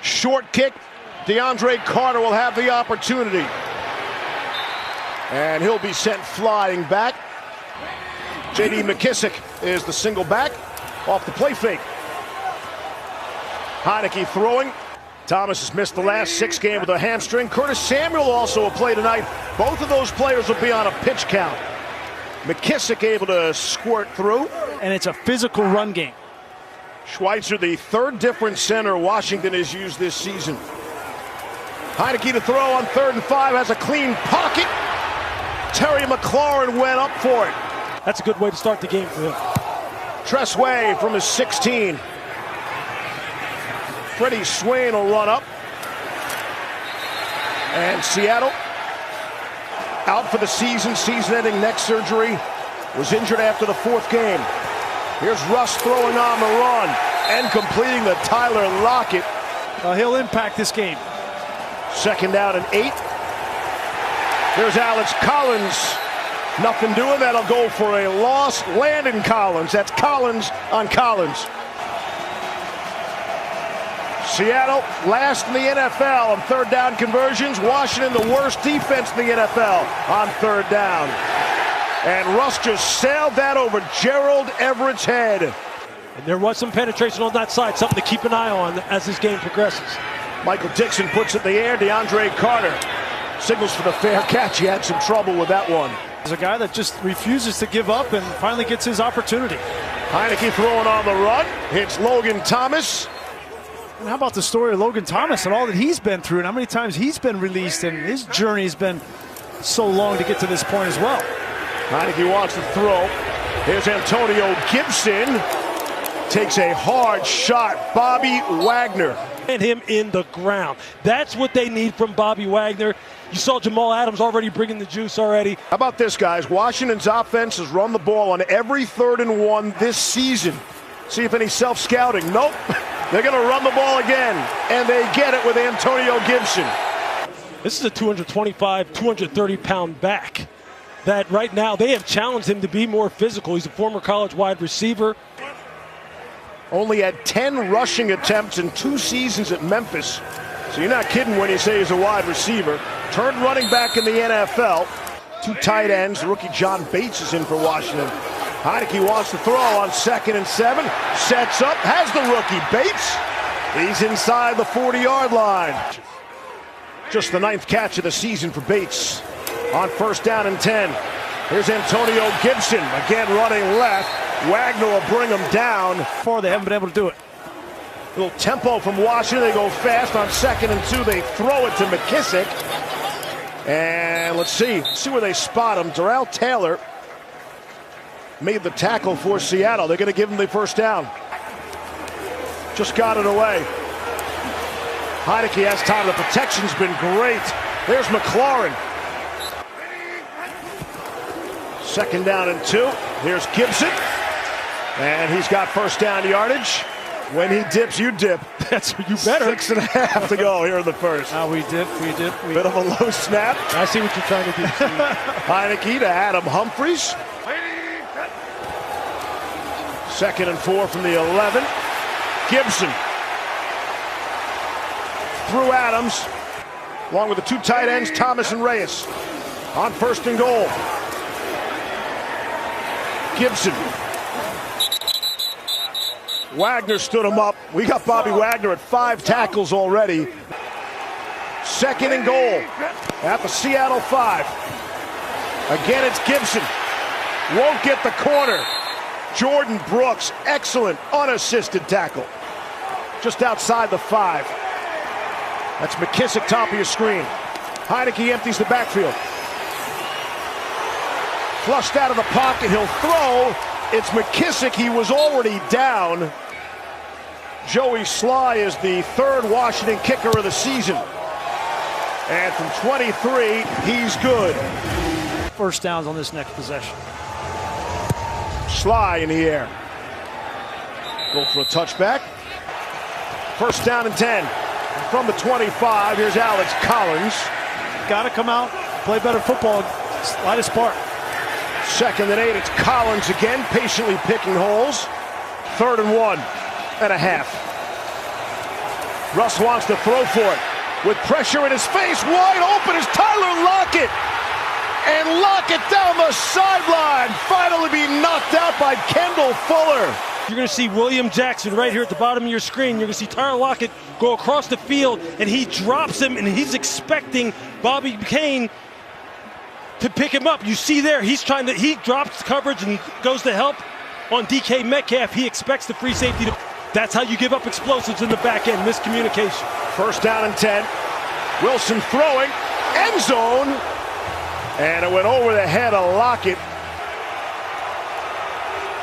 Short kick. DeAndre Carter will have the opportunity. And he'll be sent flying back. J.D. McKissick is the single back off the play fake. Heineke throwing. Thomas has missed the last 6 games with a hamstring. Curtis Samuel also will play tonight. Both of those players will be on a pitch count. McKissick able to squirt through. And it's a physical run game. Schweitzer, the 3rd different center Washington has used this season. Heineke to throw on 3rd and 5, has a clean pocket. Terry McLaurin went up for it. That's a good way to start the game for him. Tressway from his 16. Freddie Swain will run up. And Seattle out for the season-ending neck surgery. Was injured after the 4th game. Here's Russ throwing on the run and completing the Tyler Lockett. He'll impact this game. 2nd down and 8. There's Alex Collins. Nothing doing. That'll go for a loss. Landon Collins. That's Collins on Collins. Seattle last in the NFL on 3rd down conversions. Washington the worst defense in the NFL on 3rd down. And Russ just sailed that over Jerod Everett's head. And there was some penetration on that side, something to keep an eye on as this game progresses. Michael Dixon puts it in the air. DeAndre Carter signals for the fair catch. He had some trouble with that one. There's a guy that just refuses to give up and finally gets his opportunity. Heineke throwing on the run. Hits Logan Thomas. And how about the story of Logan Thomas and all that he's been through and how many times he's been released, and his journey has been so long to get to this point as well. Heineke wants to throw. Here's Antonio Gibson. Takes a hard shot. Bobby Wagner. And him in the ground. That's what they need from Bobby Wagner. You saw Jamal Adams already bringing the juice already. How about this, guys? Washington's offense has run the ball on every 3rd and 1 this season. See if any self-scouting. Nope. They're going to run the ball again. And they get it with Antonio Gibson. This is a 225, 230-pound back that right now they have challenged him to be more physical. He's a former college wide receiver. Only had 10 rushing attempts in 2 seasons at Memphis. So you're not kidding when you say he's a wide receiver. Turned running back in the NFL. 2 tight ends. Rookie John Bates is in for Washington. Heineke wants to throw on 2nd and 7. Sets up. Has the rookie Bates. He's inside the 40-yard line. Just the 9th catch of the season for Bates. On 1st down and 10. Here's Antonio Gibson. Again running left. Wagner will bring him down. Far they haven't been able to do it. A little tempo from Washington. They go fast on 2nd and 2. They throw it to McKissick. And let's see where they spot him. Darrell Taylor made the tackle for Seattle. They're going to give him the 1st down. Just got it away. Heineke has time. The protection's been great. There's McLaurin. 2nd down and 2. Here's Gibson. And he's got 1st down yardage. When he dips, you dip. That's you better. 6.5 to go here in the 1st. We dip. Bit of a low snap. I see what you're trying to do. Heineke to Adam Humphries. 2nd and 4 from the 11. Gibson. Through Adams. Along with the 2 tight ends, Thomas and Reyes. On 1st and goal. Gibson. Wagner stood him up. We got Bobby Wagner at 5 tackles already. 2nd and goal at the Seattle 5. Again, it's Gibson. Won't get the corner. Jordan Brooks, excellent unassisted tackle. Just outside the 5. That's McKissick, top of your screen. Heineke empties the backfield. Flushed out of the pocket, he'll throw. It's McKissick, he was already down. Joey Sly is the 3rd Washington kicker of the season. And from 23, he's good. 1st downs on this next possession. Sly in the air. Go for a touchback. 1st down and 10. And from the 25, here's Alex Collins. Got to come out, play better football, light a spark. 2nd and 8, it's Collins again, patiently picking holes. 3rd and 1.5. Russ wants to throw for it. With pressure in his face, wide open is Tyler Lockett. And Lockett down the sideline, finally being knocked out by Kendall Fuller. You're going to see William Jackson right here at the bottom of your screen. You're going to see Tyler Lockett go across the field, and he drops him, and he's expecting Bobby Kane to pick him up. You see there, he drops coverage and goes to help on DK Metcalf. He expects the free safety to. That's how you give up explosives in the back end, miscommunication. First down and 10. Wilson throwing, end zone, and it went over the head of Lockett.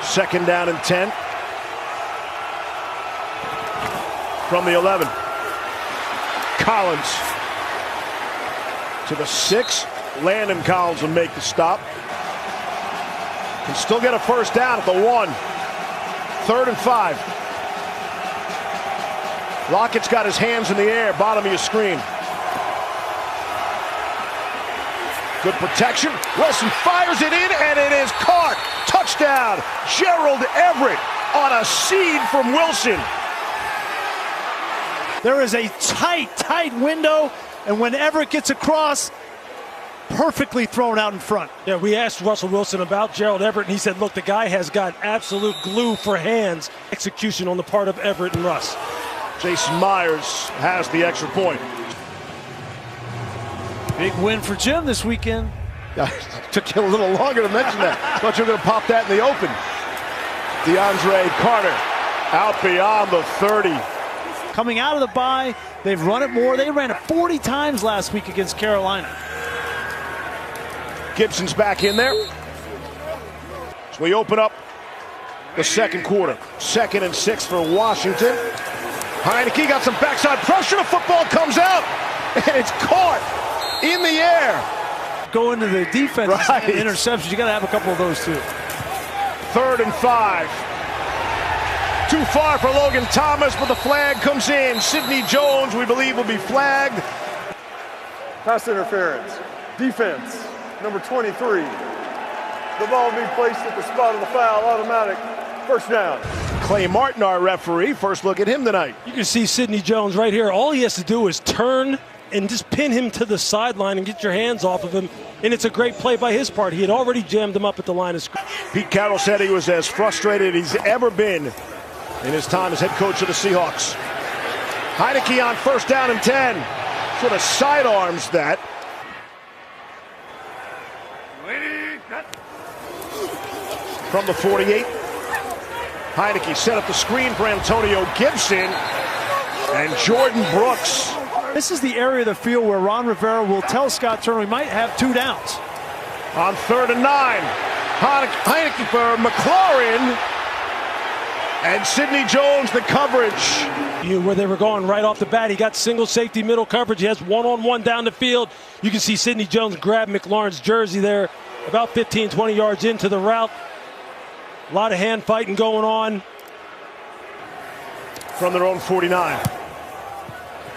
Second down and 10. From the 11. Collins to the 6. Landon Collins will make the stop. Can still get a first down at the 1. 3rd and 5. Lockett's got his hands in the air, bottom of your screen. Good protection. Wilson fires it in, and it is caught. Touchdown. Jerod Everett on a seed from Wilson. There is a tight window, and when Everett gets across, perfectly thrown out in front. Yeah, we asked Russell Wilson about Jerod Everett, and he said, look, the guy has got absolute glue for hands. Execution on the part of Everett and Russ. Jason Myers has the extra point. Big win for Jim this weekend. Took you a little longer to mention that. Thought you were going to pop that in the open. DeAndre Carter out beyond the 30. Coming out of the bye, they've run it more. They ran it 40 times last week against Carolina. Gibson's back in there. So we open up the second quarter. 2nd and 6 for Washington. Heineke got some backside pressure. The football comes out, and it's caught in the air. Go into the defense right. And interceptions. You got to have a couple of those too. 3rd and 5. Too far for Logan Thomas, but the flag comes in. Sidney Jones, we believe, will be flagged. Pass interference. Defense, number 23. The ball will be placed at the spot of the foul. Automatic. First down. Clay Martin, our referee. First look at him tonight. You can see Sidney Jones right here. All he has to do is turn and just pin him to the sideline and get your hands off of him. And it's a great play by his part. He had already jammed him up at the line of scrimmage. Pete Carroll said he was as frustrated as he's ever been in his time as head coach of the Seahawks. Heineke on 1st down and 10. Sort of sidearms that. From the 48. Heineke set up the screen for Antonio Gibson and Jordan Brooks. This is the area of the field where Ron Rivera will tell Scott Turner we might have 2 downs. On 3rd and 9, Heineke for McLaurin, and Sidney Jones the coverage. Where they were going right off the bat, he got single safety middle coverage. He has one-on-one down the field. You can see Sidney Jones grab McLaurin's jersey there about 15, 20 yards into the route. A lot of hand fighting going on. From their own 49.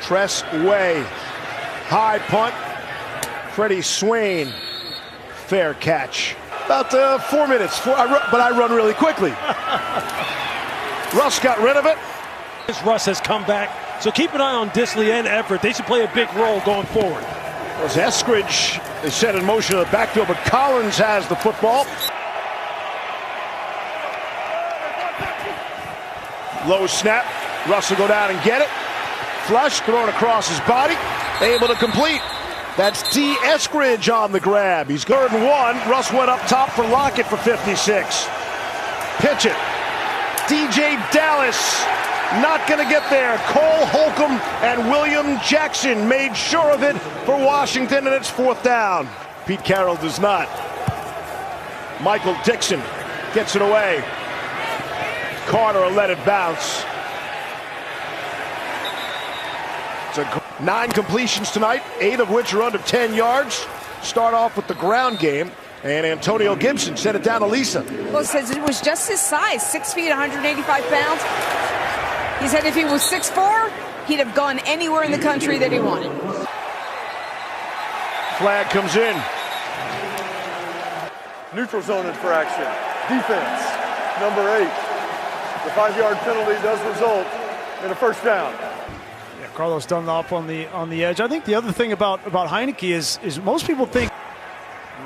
Tress Way. High punt. Freddie Swain. Fair catch. About 4 minutes, but I run really quickly. Russ got rid of it. Russ has come back, so keep an eye on Dissly and Everett. They should play a big role going forward. As Eskridge is set in motion in the backfield, but Collins has the football. Low snap. Russ will go down and get it. Flush, thrown across his body. Able to complete. That's D. Eskridge on the grab. He's 3rd and 1. Russ went up top for Lockett for 56. Pitch it. DJ Dallas not going to get there. Cole Holcomb and William Jackson made sure of it for Washington, and it's 4th down. Pete Carroll does not. Michael Dixon gets it away. Carter will let it bounce. It's 9 completions tonight, 8 of which are under 10 yards. Start off with the ground game, and Antonio Gibson set it down to Lisa. Well, it says it was just his size, 6 feet, 185 pounds. He said if he was 6'4", he'd have gone anywhere in the country that he wanted. Flag comes in. Neutral zone infraction. Defense, number 8. The 5-yard penalty does result in a first down. Yeah, Carlos Dunlop on the edge. I think the other thing about Heinicke is most people think.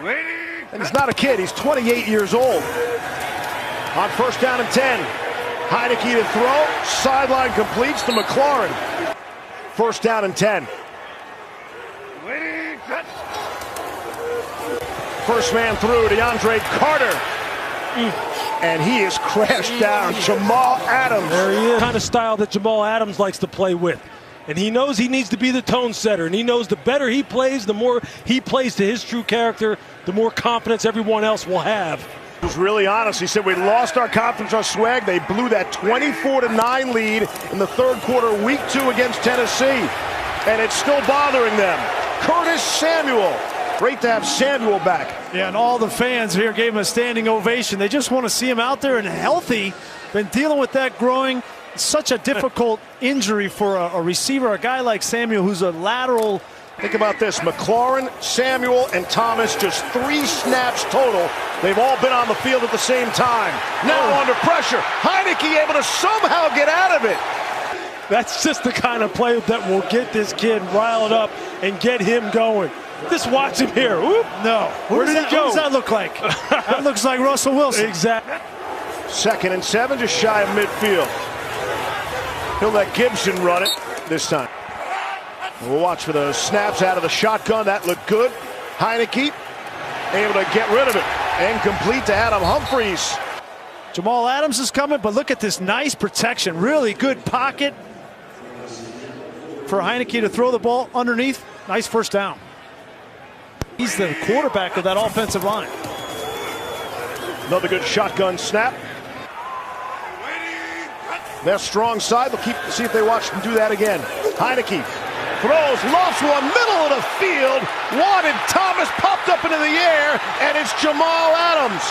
And he's not a kid. He's 28 years old. On first down and 10. Heinicke to throw. Sideline completes to McLaurin. First down and 10. First man through, DeAndre Carter. And he is crashed down. Jamal Adams. There he is. Kind of style that Jamal Adams likes to play with. And he knows he needs to be the tone setter. And he knows the better he plays, the more he plays to his true character, the more confidence everyone else will have. He was really honest. He said, we lost our confidence, our swag. They blew that 24-9 lead in the third quarter, week 2 against Tennessee. And it's still bothering them. Curtis Samuel. Great to have Samuel back. Yeah, and all the fans here gave him a standing ovation. They just want to see him out there and healthy. Been dealing with that growing. Such a difficult injury for a receiver, a guy like Samuel, who's a lateral. Think about this. McLaurin, Samuel, and Thomas, just 3 snaps total. They've all been on the field at the same time. Now under pressure. Heinicke able to somehow get out of it. That's just the kind of play that will get this kid riled up and get him going. Just watch him here. Oop. No. Where did he go? What does that look like? That looks like Russell Wilson. Exactly. 2nd and 7, just shy of midfield. He'll let Gibson run it this time. We'll watch for those snaps out of the shotgun. That looked good. Heinicke able to get rid of it. And complete to Adam Humphries. Jamal Adams is coming, but look at this nice protection. Really good pocket for Heinicke to throw the ball underneath. Nice first down. He's the quarterback of that offensive line. Another good shotgun snap. Their strong side. They'll see if they watch them do that again. Heinicke throws, lofts one, middle of the field. Wanted Thomas, popped up into the air, and it's Jamal Adams.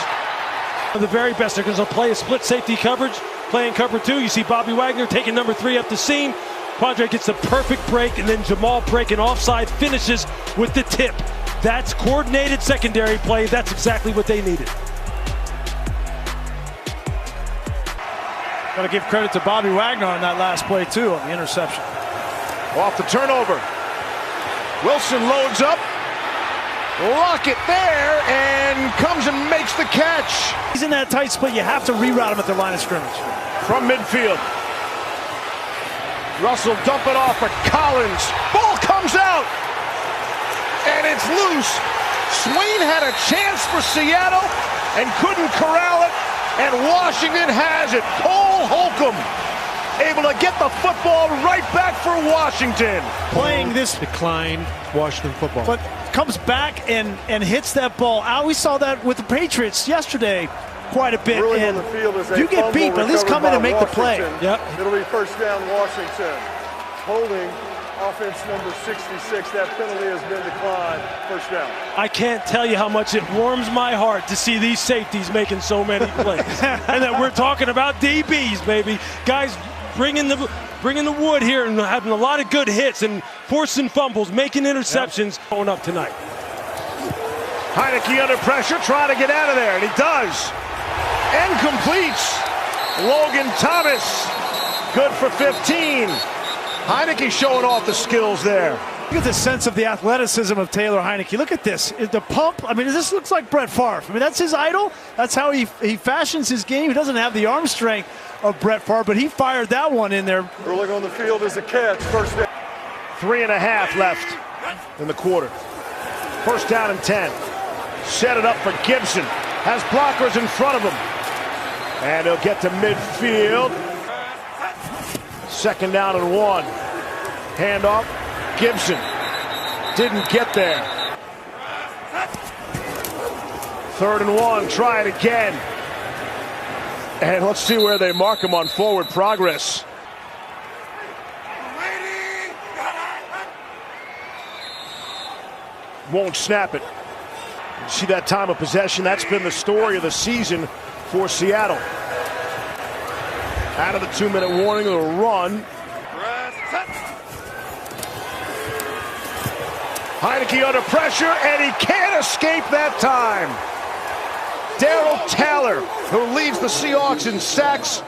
The very best. They're going to play a split safety coverage, playing cover 2. You see Bobby Wagner taking number 3 up the seam. Quandre gets the perfect break, and then Jamal breaking offside, finishes with the tip. That's coordinated secondary play. That's exactly what they needed. Got to give credit to Bobby Wagner on that last play, too, on the interception. Off the turnover. Wilson loads up. Lockett there, and comes and makes the catch. He's in that tight split. You have to reroute him at the line of scrimmage. From midfield. Russell dump it off for Collins. Ball comes out. And it's loose. Swain had a chance for Seattle and couldn't corral it. And Washington has it. Cole Holcomb able to get the football right back for Washington. Playing this Declined Washington football. but comes back and hits that ball out. We saw that with the Patriots yesterday quite a bit. Really and on the field is a you get fumble beat, but at least come in and make the play. Yep. It'll be first down Washington. Holding offense number 66. That penalty has been declined. First down. I can't tell you how much it warms my heart to see these safeties making so many plays. And that we're talking about DBs, baby. Guys bringing the wood here and having a lot of good hits and forcing fumbles, making interceptions. Going up tonight. Heinicke under pressure, trying to get out of there, and he does. And completes. Logan Thomas, good for 15. Heinicke showing off the skills there. Look at the sense of the athleticism of Taylor Heinicke. Look at this. The pump. I mean, this looks like Brett Favre. I mean, that's his idol. That's how he fashions his game. He doesn't have the arm strength of Brett Favre, but he fired that one in there. Early on the field is a catch. First down. 3.5 left in the quarter. First down and 10. Set it up for Gibson. Has blockers in front of him. And he'll get to midfield. Second down and 1. Handoff. Gibson didn't get there. 3rd and 1. Try it again. And let's see where they mark him on forward progress. Won't snap it. See that time of possession? That's been the story of the season for Seattle. Out of the 2-minute warning, a run. Heinicke under pressure, and he can't escape that time. Darryl Taylor, who leads the Seahawks in sacks,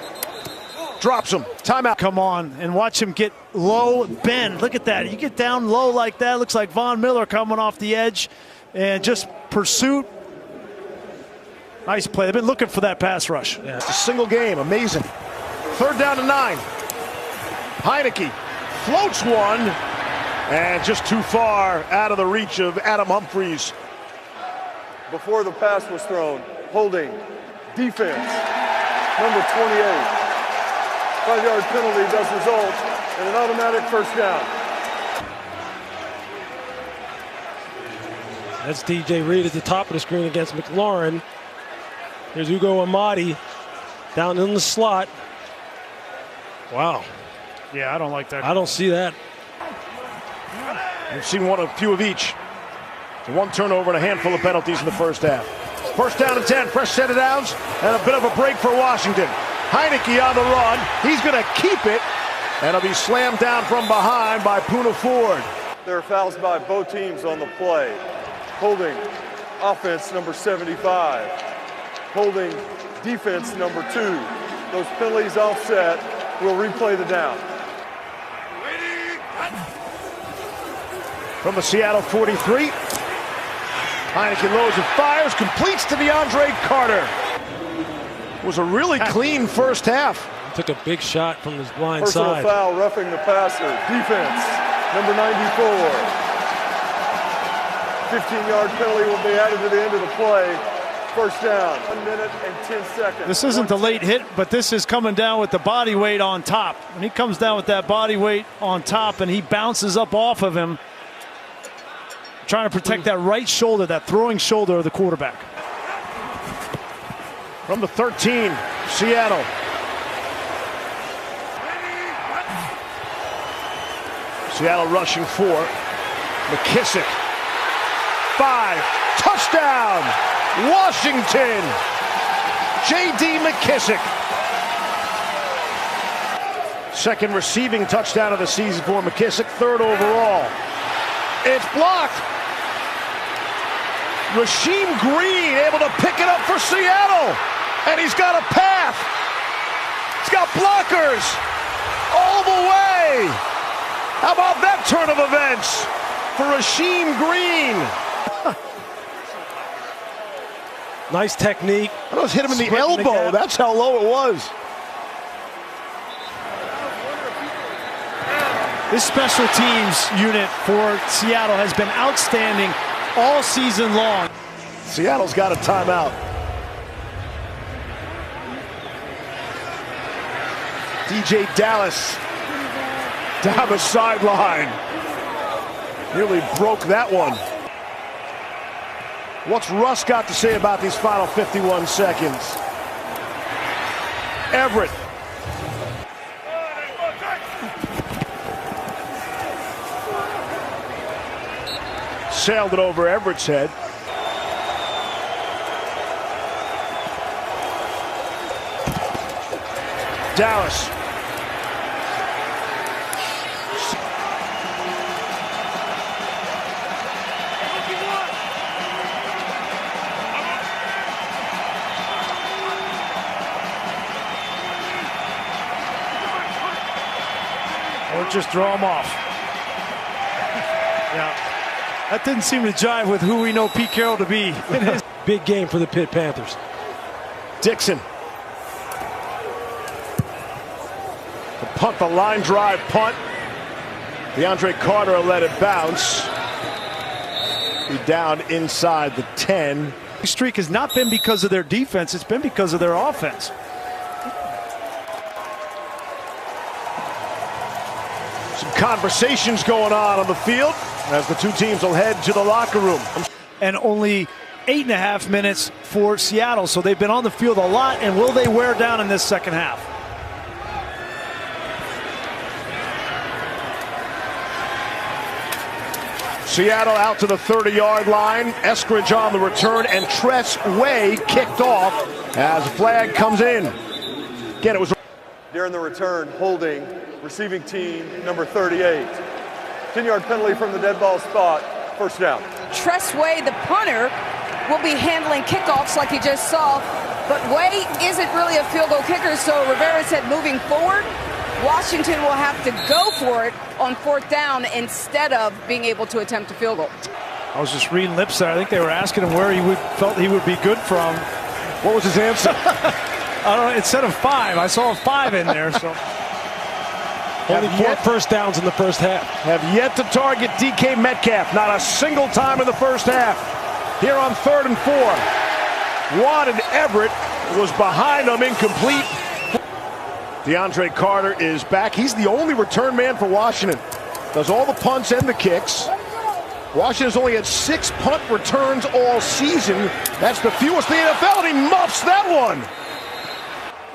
drops him. Timeout. Come on, and watch him get low, bend. Look at that. You get down low like that. Looks like Von Miller coming off the edge. And just pursuit. Nice play. They've been looking for that pass rush. Yeah, it's a single game. Amazing. 3rd down and 9. Heineke floats one. And just too far out of the reach of Adam Humphries. Before the pass was thrown, holding, defense, number 28. 5-yard penalty does result in an automatic first down. That's DJ Reed at the top of the screen against McLaurin. Here's Ugo Amadi down in the slot. Wow. Yeah, I don't like that. I don't see that. We've seen a few of each. So 1 turnover and a handful of penalties in the first half. 1st down and 10, fresh set of downs, and a bit of a break for Washington. Heineke on the run. He's going to keep it, and he'll be slammed down from behind by Poona Ford. There are fouls by both teams on the play. Holding, offense number 75. Holding, defense number 2. Those penalties offset. We'll replay the down. From the Seattle 43. Heineke loads and fires, completes to DeAndre Carter. It was a really clean first half. Took a big shot from his blind Personal side. foul, roughing the passer. Defense, number 94. 15-yard penalty will be added to the end of the play. First down, 1 minute and 10 seconds. This isn't the late hit, but this is coming down with the body weight on top. When he comes down with that body weight on top and he bounces up off of him, trying to protect that right shoulder, that throwing shoulder of the quarterback. From the 13, Seattle. Seattle rushing 4. McKissick. 5. Touchdown! Washington! J.D. McKissick. Second receiving touchdown of the season for McKissick. 3rd overall. It's blocked. Rasheem Green able to pick it up for Seattle. And he's got a path. He's got blockers all the way. How about that turn of events for Rasheem Green? Nice technique. I almost hit him in the elbow. That's how low it was. This special teams unit for Seattle has been outstanding all season long. Seattle's got a timeout. DJ Dallas down the sideline. Nearly broke that one. What's Russ got to say about these final 51 seconds? Everett. Sailed it over Everett's head. Dallas. Or just throw him off. Yeah. That didn't seem to jive with who we know Pete Carroll to be. Big game for the Pitt Panthers. Dixon. The punt, the line drive punt. DeAndre Carter let it bounce. Be down inside the 10. The streak has not been because of their defense. It's been because of their offense. Some conversations going on the field as the two teams will head to the locker room. And only 8.5 minutes for Seattle, so they've been on the field a lot, and will they wear down in this second half? Seattle out to the 30-yard line. Eskridge on the return, and Tress Way kicked off as the flag comes in. Again, it was During the return, holding, receiving team number 38. 10-yard penalty from the dead ball spot. First down. Tress Way, the punter, will be handling kickoffs like you just saw. But Way isn't really a field goal kicker, so Rivera said moving forward, Washington will have to go for it on 4th down instead of being able to attempt a field goal. I was just reading lips there. I think they were asking him where he felt he would be good from. What was his answer? I don't know. Instead of 5, I saw a 5 in there. So only 4 first downs in the first half. Have yet to target DK Metcalf. Not a single time in the first half. Here on 3rd and 4. Wanted Everett was behind him, incomplete. DeAndre Carter is back. He's the only return man for Washington. Does all the punts and the kicks. Washington's only had 6 punt returns all season. That's the fewest in the NFL, and he muffs that one.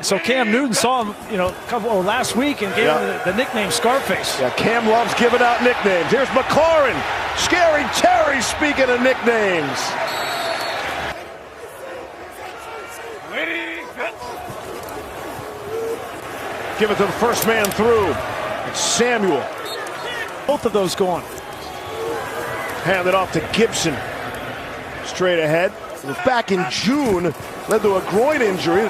So Cam Newton saw him, last week and gave him the nickname Scarface. Yeah, Cam loves giving out nicknames. Here's McLaurin. Scary Terry, speaking of nicknames. Give it to the first man through. It's Samuel. Both of those going. Hand it off to Gibson. Straight ahead. It was back in June. Led to a groin injury.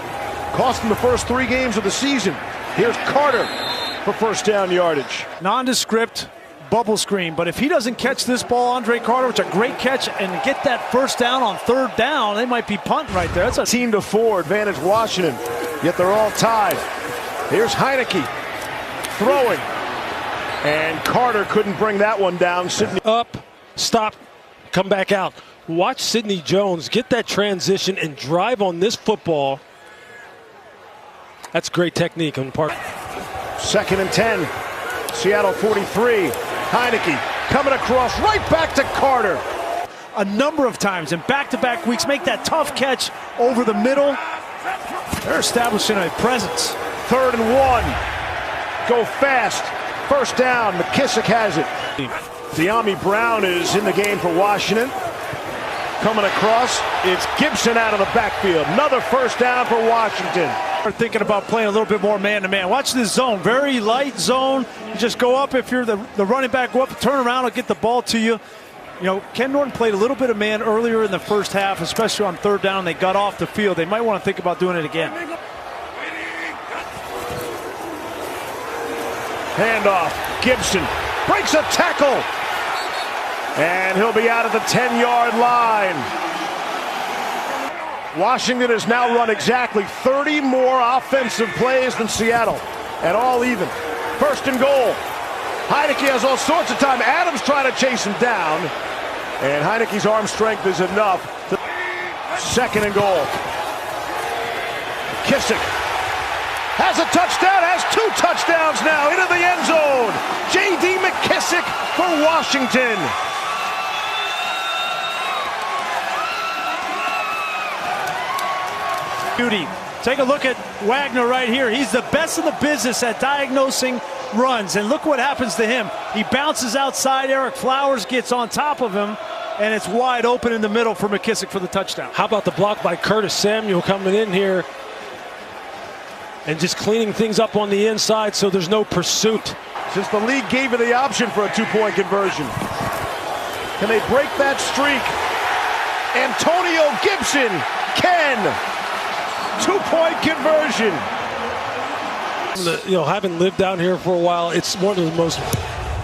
Cost him the first 3 games of the season. Here's Carter for first down yardage. Nondescript bubble screen. But if he doesn't catch this ball, Andre Carter, which is a great catch, and get that first down on 3rd down, they might be punting right there. That's a 18-4 advantage Washington. Yet they're all tied. Here's Heineke throwing. And Carter couldn't bring that one down. Sidney up, stop, come back out. Watch Sidney Jones get that transition and drive on this football. That's great technique on the part. 2nd and 10. Seattle 43. Heineke coming across right back to Carter. A number of times in back-to-back weeks, make that tough catch over the middle. They're establishing a presence. 3rd and 1. Go fast. First down. McKissick has it. De'Ami Brown is in the game for Washington. Coming across, it's Gibson out of the backfield. Another first down for Washington. They're thinking about playing a little bit more man-to-man. Watch this zone. Very light zone. You just go up. If you're the running back, go up, turn around, and get the ball to you. Ken Norton played a little bit of man earlier in the first half, especially on 3rd down. They got off the field. They might want to think about doing it again. Handoff. Gibson breaks a tackle. And he'll be out at the 10-yard line. Washington has now run exactly 30 more offensive plays than Seattle. And all even. 1st and goal. Heineke has all sorts of time. Adams trying to chase him down. And Heineke's arm strength is enough. 2nd and goal. Kissick has a touchdown, has 2 touchdowns now into the end zone. J.D. McKissick for Washington. Beauty. Take a look at Wagner right here. He's the best in the business at diagnosing runs. And look what happens to him. He bounces outside. Eric Flowers gets on top of him. And it's wide open in the middle for McKissick for the touchdown. How about the block by Curtis Samuel coming in here and just cleaning things up on the inside so there's no pursuit. Since the league gave you the option for a 2-point conversion. Can they break that streak? Antonio Gibson can. 2-point conversion. Having lived down here for a while, it's one of the most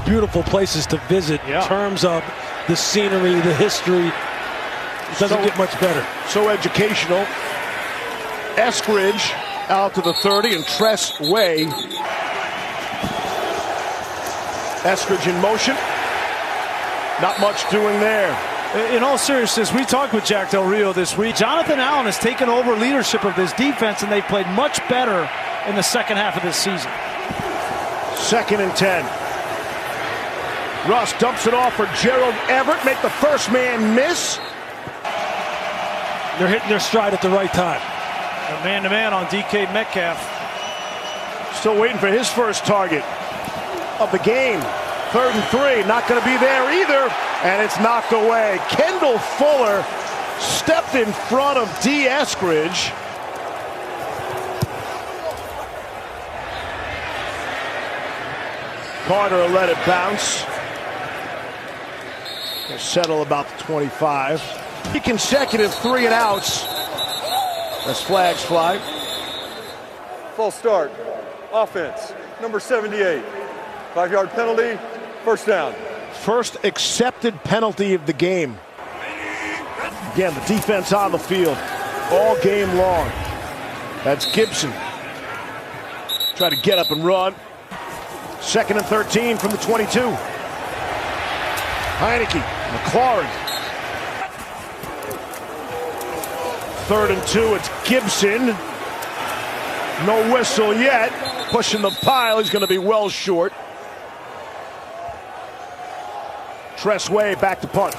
beautiful places to visit in terms of the scenery, the history. It doesn't get much better. So educational. Eskridge out to the 30 and Tress Way. Eskridge in motion. Not much doing there. In all seriousness, we talked with Jack Del Rio this week. Jonathan Allen has taken over leadership of this defense, and they've played much better in the second half of this season. 2nd and 10. Russ dumps it off for Jerod Everett. Make the first man miss. They're hitting their stride at the right time. A man-to-man on DK Metcalf. Still waiting for his first target of the game. 3rd and 3. Not going to be there either. And it's knocked away. Kendall Fuller stepped in front of D. Eskridge. Carter let it bounce. They'll settle about the 25. 3 consecutive 3 and outs. as flags fly. False start. Offense, number 78. 5-yard penalty, first down. First accepted penalty of the game. Again, the defense on the field all game long. That's Gibson. Try to get up and run. 2nd and 13 from the 22. Heineke, McLaurin. 3rd and 2, it's Gibson. No whistle yet. Pushing the pile, he's going to be well short. Tressway back to punt.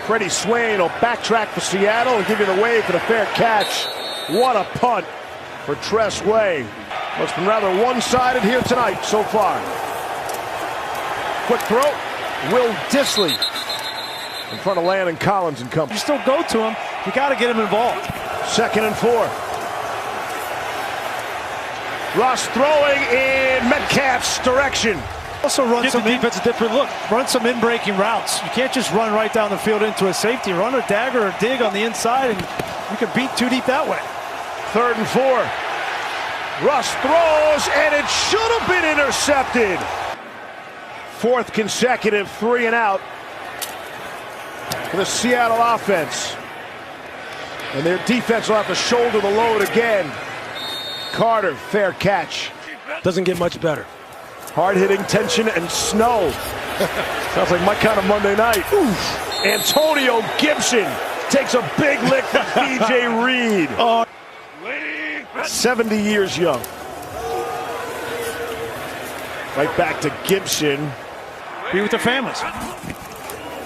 Freddie Swain will backtrack for Seattle and give you the wave for the fair catch. What a punt for Tressway. Well, it's been rather one-sided here tonight so far. Quick throw. Will Dissly in front of Landon Collins and company. You still go to him. You got to get him involved. 2nd and 4. Russ throwing in Metcalf's direction. Also run Give some the defense a different look. Run some in-breaking routes. You can't just run right down the field into a safety. Run a dagger or dig on the inside, and you can beat too deep that way. 3rd and 4. Russ throws, and it should have been intercepted. 4th consecutive 3 and out for the Seattle offense. And their defense will have to shoulder the load again. Carter, fair catch. Doesn't get much better. Hard-hitting tension and snow. Sounds like my kind of Monday night. Oof. Antonio Gibson takes a big lick from P.J. Reed. 70 years young. Right back to Gibson. Be with their families.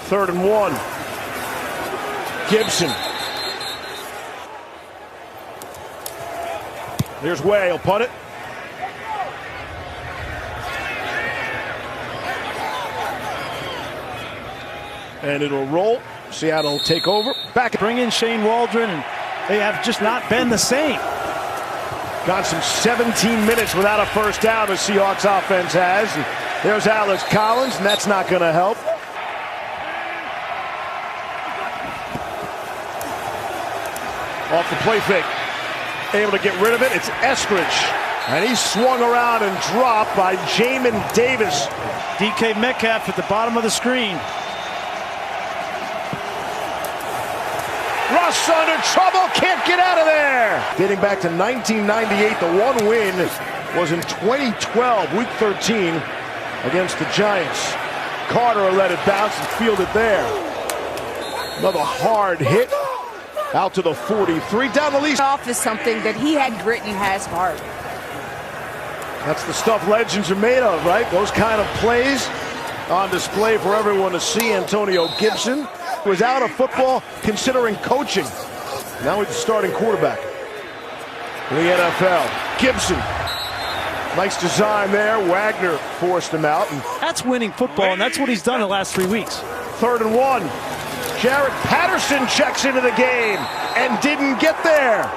3rd and 1. Gibson. Here's Way, he'll punt it. And it'll roll. Seattle will take over. Back. Bring in Shane Waldron, and they have just not been the same. Got some 17 minutes without a first down, the Seahawks offense has. And there's Alex Collins, and that's not going to help. Off the play fake. Able to get rid of it. It's Eskridge. And he's swung around and dropped by Jamin Davis. DK Metcalf at the bottom of the screen. Russ under trouble, can't get out of there. Dating back to 1998, the one win was in 2012, week 13, against the Giants. Carter let it bounce and fielded there. Another hard hit out to the 43, down the least. Off is something that he had grit and has heart. That's the stuff legends are made of, right? Those kind of plays on display for everyone to see. Antonio Gibson was out of football considering coaching. Now he's the starting quarterback in the NFL. Gibson, nice design there. Wagner forced him out. And that's winning football, and that's what he's done the last 3 weeks. 3rd and 1. Jared Patterson checks into the game and didn't get there.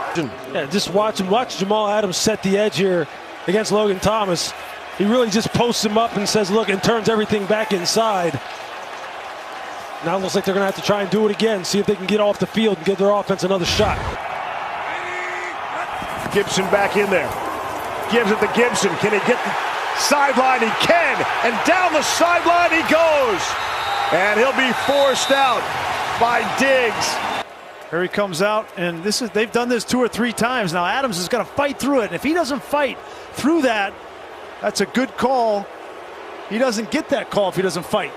Yeah, just watch Jamal Adams set the edge here against Logan Thomas. He really just posts him up and says, look, and turns everything back inside. Now it looks like they're going to have to try and do it again, see if they can get off the field and give their offense another shot. Gibson back in there. Gives it to Gibson. Can he get the sideline? He can. And down the sideline he goes. And he'll be forced out by Diggs. Here he comes out, and they've done this 2 or 3 times. Now Adams is going to fight through it. And if he doesn't fight through that, that's a good call. He doesn't get that call if he doesn't fight.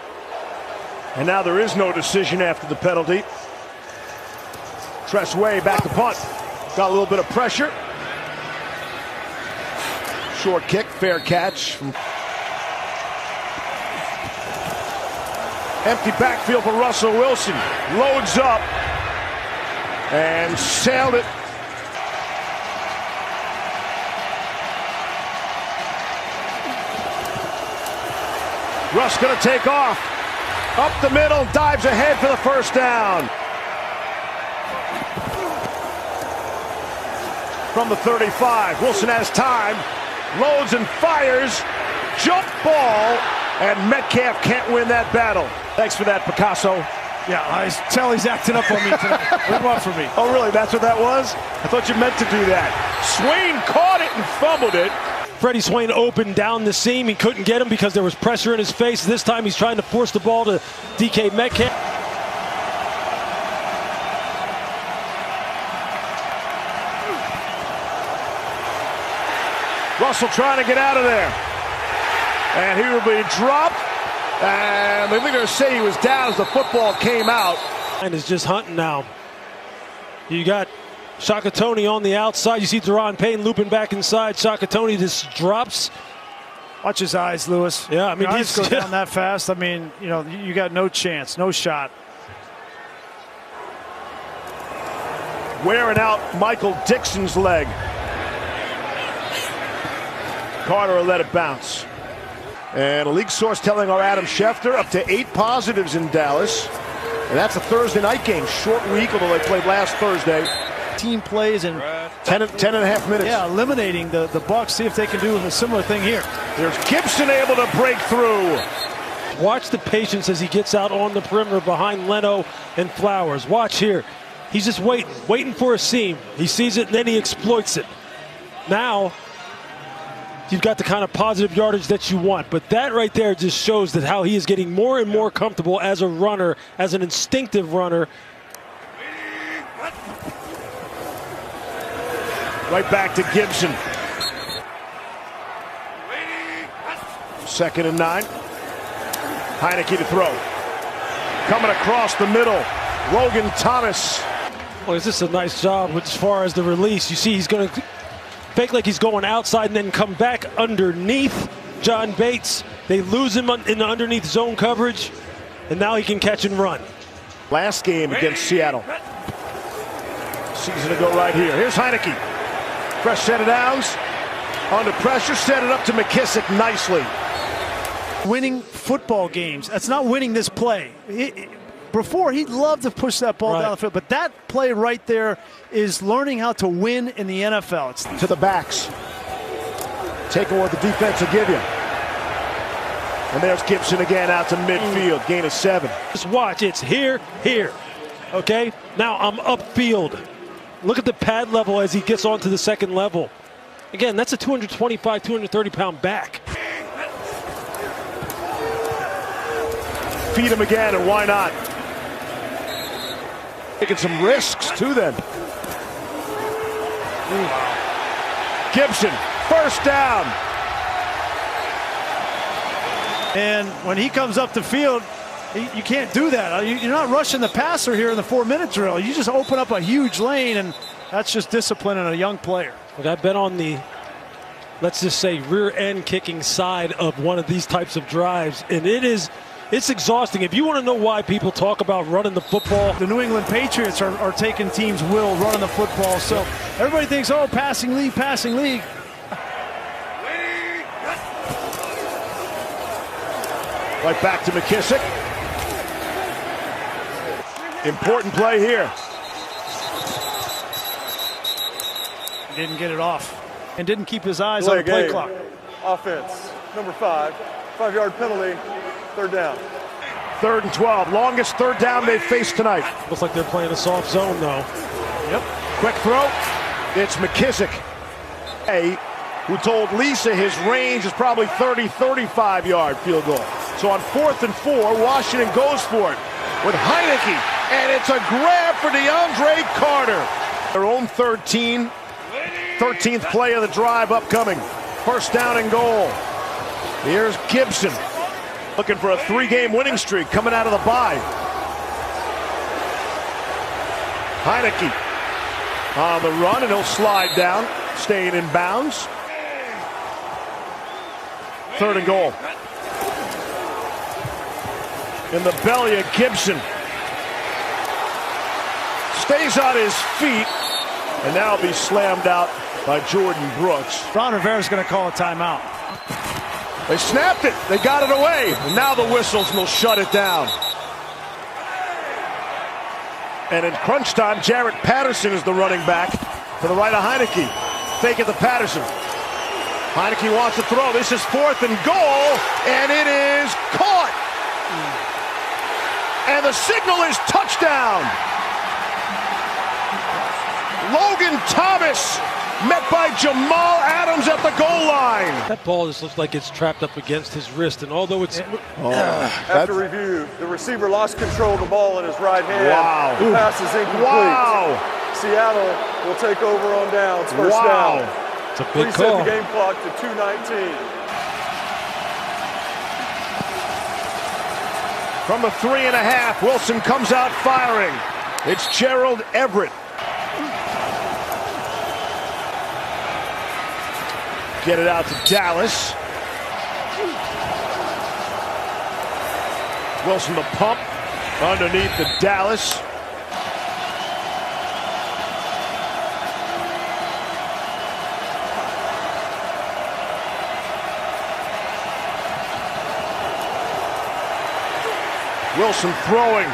And now there is no decision after the penalty. Tressway back to punt. Got a little bit of pressure. Short kick, fair catch. Empty backfield for Russell Wilson. Loads up and sailed it. Russ going to take off. Up the middle, dives ahead for the first down. From the 35, Wilson has time. Loads and fires. Jump ball. And Metcalf can't win that battle. Thanks for that, Picasso. Yeah, I tell he's acting up on me tonight. What do you want from me? Oh, really? That's what that was? I thought you meant to do that. Swain caught it and fumbled it. Freddie Swain opened down the seam. He couldn't get him because there was pressure in his face. This time he's trying to force the ball to DK Metcalf. Russell trying to get out of there. And he will be dropped. And they're going to say he was down as the football came out. And is just hunting now. You got Chaka on the outside. You see Deron Payne looping back inside. Chaka just drops. Watch his eyes, Lewis. Yeah, I mean, he's go down that fast. I mean, you know, you got no chance, no shot. Wearing out Michael Dixon's leg. Carter will let it bounce. And a league source telling our Adam Schefter up to 8 positives in Dallas. And that's a Thursday night game. Short week, although they played last Thursday. Team plays in 10 and a half minutes. Yeah, eliminating the Bucs. See if they can do a similar thing here. There's Gibson able to break through. Watch the patience as he gets out on the perimeter behind Leno and Flowers. Watch here. He's just waiting for a seam. He sees it and then he exploits it. Now, you've got the kind of positive yardage that you want. But that right there just shows that how he is getting more and more comfortable as a runner, as an instinctive runner. Right back to Gibson. 2nd and 9. Heineke to throw. Coming across the middle. Logan Thomas. Well, is this a nice job as far as the release? You see he's going to fake like he's going outside and then come back underneath John Bates. They lose him in the underneath zone coverage, and now he can catch and run. Last game against Seattle. Season ago right here. Here's Heineke. Fresh set of downs. Under pressure, set it up to McKissick nicely. Winning football games. That's not winning this play. Before, he'd love to push that ball down the field, but that play right there is learning how to win in the NFL. It's to the backs. Taking what the defense will give you. And there's Gibson again out to midfield. Gain of 7. Just watch. It's here. Okay? Now I'm upfield. Look at the pad level as he gets onto the second level. Again, that's a 225, 230-pound back. Feed him again, and why not? Taking some risks, too, then. Gibson, first down. And when he comes up the field, you can't do that. You're not rushing the passer here in the 4-minute drill. You just open up a huge lane, and that's just discipline in a young player. Look, I've been on the, let's just say, rear end kicking side of one of these types of drives, and it's exhausting. If you want to know why people talk about running the football, the New England Patriots are taking teams' will running the football. So everybody thinks, oh, passing league. Right back to McKissick. Important play here. He didn't get it off and didn't keep his eyes on the play clock. Offense, number 5, 5-yard penalty, 3rd down. 3rd and 12, longest 3rd down they've faced tonight. Looks like they're playing a soft zone, though. Yep. Quick throw. It's McKissick. Who told Lisa his range is probably 35-yard field goal. So on 4th and 4, Washington goes for it with Heineke, and it's a grab for DeAndre Carter. Their own 13th play of the drive upcoming. 1st down and goal. Here's Gibson looking for a 3-game winning streak coming out of the bye. Heineke on the run, and he'll slide down, staying in bounds. 3rd and goal. In the belly of Gibson. Stays on his feet, and now he'll be slammed out by Jordan Brooks. Ron Rivera's going to call a timeout. They snapped it. They got it away. And now the whistles will shut it down. And in crunch time, Jarrett Patterson is the running back to the right of Heineke. Fake it to Patterson. Heineke wants to throw. This is 4th and goal, and it is caught. And the signal is touchdown. Logan Thomas met by Jamal Adams at the goal line. That ball just looks like it's trapped up against his wrist, and although it's... After review, the receiver lost control of the ball in his right hand. Wow. The pass is incomplete. Wow. Seattle will take over on downs. First down. It's a big Reset call. the game clock to 2:19. From the 3.5, Wilson comes out firing. It's Jerod Everett. Get it out to Dallas. Wilson the pump underneath the Dallas. Wilson throwing.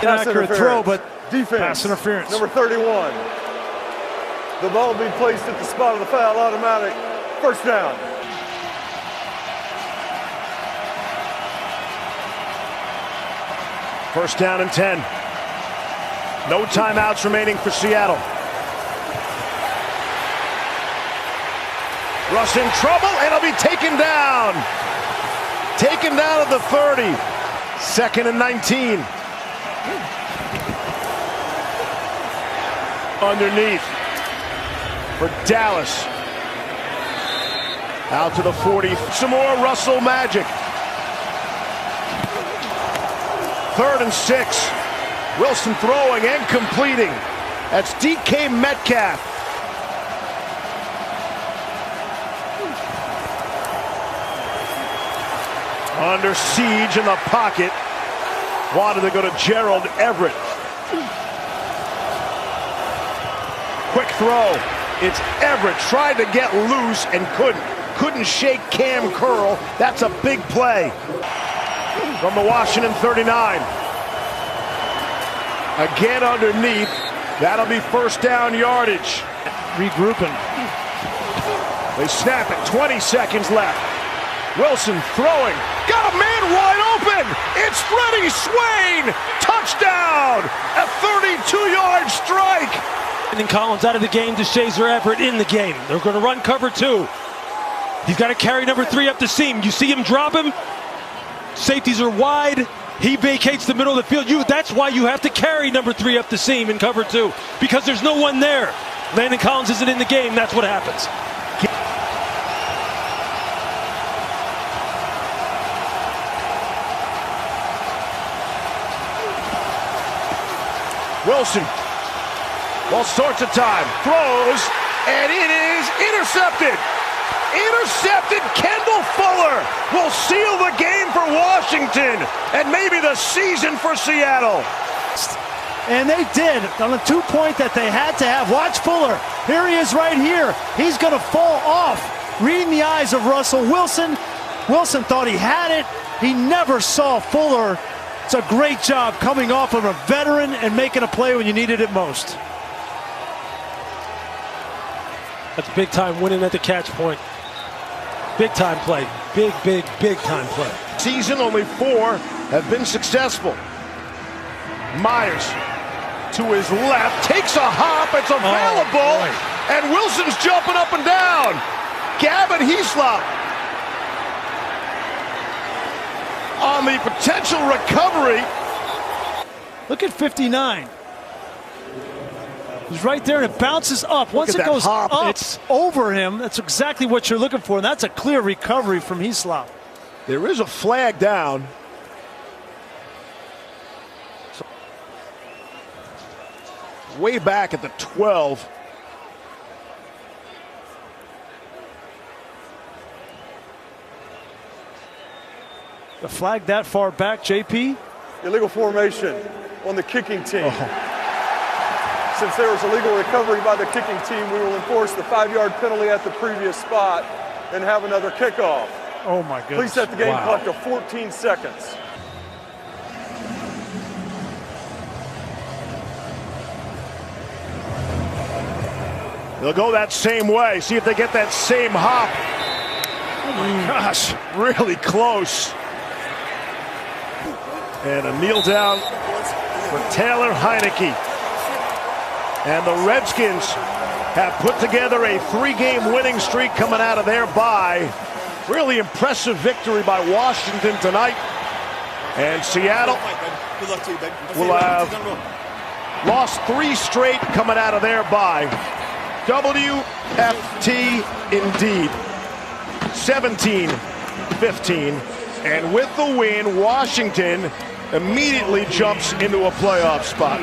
Inaccurate throw, but defense. Pass interference. Number 31. The ball being placed at the spot of the foul, automatic. First down. First down and 10. No timeouts remaining for Seattle. Russ in trouble, and he'll be taken down. Taken down at the 30. 2nd and 19. Underneath for Dallas. Out to the 40. Some more Russell magic. 3rd and 6. Wilson throwing and completing. That's DK Metcalf. Under siege in the pocket. Wanted to go to Jerod Everett. Quick throw. It's Everett. Tried to get loose and couldn't shake Cam Curl. That's a big play. From the Washington 39. Again underneath. That'll be first down yardage. Regrouping. They snap it. 20 seconds left. Wilson throwing. Got a man wide open. It's Freddie Swain. Touchdown. A 32-yard strike. And then Collins out of the game. DeShazer Everett in the game. They're going to run cover 2. He's got to carry number 3 up the seam. You see him drop him. Safeties are wide. He vacates the middle of the field. That's why you have to carry number 3 up the seam in cover 2, because there's no one there. Landon Collins isn't in the game. That's what happens. Wilson. All sorts of time. Throws, and it is intercepted. Intercepted. Kendall Fuller will seal the game for Washington and maybe the season for Seattle. And they did on a 2-point that they had to have. Watch Fuller. Here he is right here. He's going to fall off. Reading the eyes of Russell Wilson. Wilson thought he had it. He never saw Fuller. It's a great job coming off of a veteran and making a play when you needed it most. That's big time winning at the catch point. Big time play. Big time play. Season, only 4 have been successful. Myers to his left, takes a hop, it's available, and Wilson's jumping up and down. Gavin Heaslop on the potential recovery. Look at 59. He's right there, and it bounces up. Once it goes up, it's over him. That's exactly what you're looking for, and that's a clear recovery from Heaslop. There is a flag down. Way back at the 12. The flag that far back, JP? Illegal formation on the kicking team. Since there was illegal recovery by the kicking team, we will enforce the 5-yard penalty at the previous spot and have another kickoff. Oh my goodness. Please set the game clock to 14 seconds. They'll go that same way. See if they get that same hop. Oh my gosh, really close. And a kneel down for Taylor Heineke. And the Redskins have put together a 3-game winning streak coming out of their bye. Really impressive victory by Washington tonight. And Seattle will have lost 3 straight coming out of their bye. WFT indeed. 17-15. And with the win, Washington immediately jumps into a playoff spot.